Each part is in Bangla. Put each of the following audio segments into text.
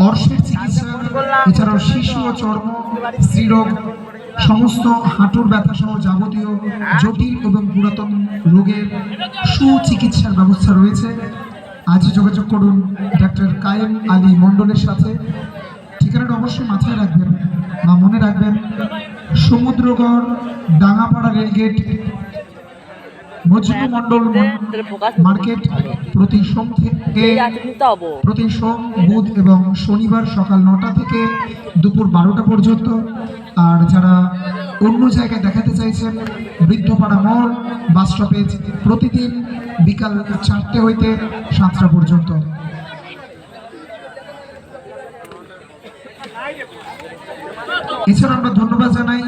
অর্শের চিকিৎসা, এছাড়াও শিশু ও চর্ম, স্ত্রীরোগ, সমস্ত হাঁটুর ব্যথা সহ যাবতীয় জটিল এবং পুরাতন রোগের সুচিকিৎসার ব্যবস্থা রয়েছে। আজ যোগাযোগ করুন ডাক্তার কায়েম আলী মণ্ডলের সাথে। ঠিকানাটা অবশ্যই মাথায় রাখবেন বা মনে রাখবেন, সমুদ্রগড়, ডাঙ্গাপাড়া রেলগেট, মজনু মণ্ডল মার্কেট। প্রতি সোম, বুধ এবং শনিবার সকাল 9টা থেকে দুপুর 12টা পর্যন্ত। আর যারা অন্য জায়গায় দেখাতে চাইছেন, বৃদ্ধপাড়া মোড় বাস স্টপেজ, প্রতিদিন বিকাল 4টে হইতে 7টা পর্যন্ত। এছাড়া আমরা ধন্যবাদ জানাই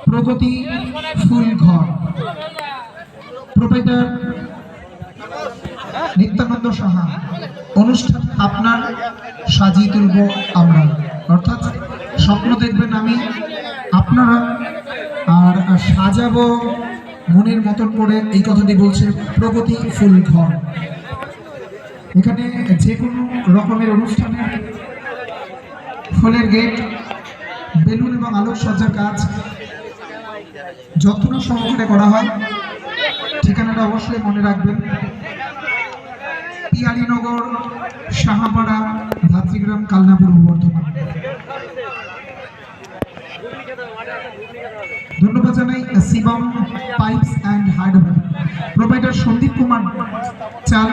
প্রগতি ফুল ঘর, প্রোপাইটার নিত্যানন্দ সাহা। অনুষ্ঠান আপনার, সাজিয়ে তুলব আমরা, অর্থাৎ স্বপ্ন দেখবেন আমি, আপনারা, আর সাজাবো মনের মতন করে। এই কথাটি বলছে প্রগতি ফুল ঘর। এখানে যে কোনো রকমের অনুষ্ঠানে ফুলের গেট, বেলুন এবং আলোকসজ্জার কাজ যত্ন সহকারে করা হয়। ঠিকানাটা অবশ্যই মনে রাখবেন, পিয়ারীনগর, সাহাপাড়া, ধাত্রীগ্রাম, কালনা, পূর্ব বর্ধমান। ধন্যবাদ জানাই Shivam pipes and hardware, proprietor Sandip Kumar Chal.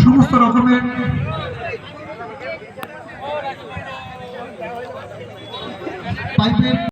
সমস্ত রকমের পাইপের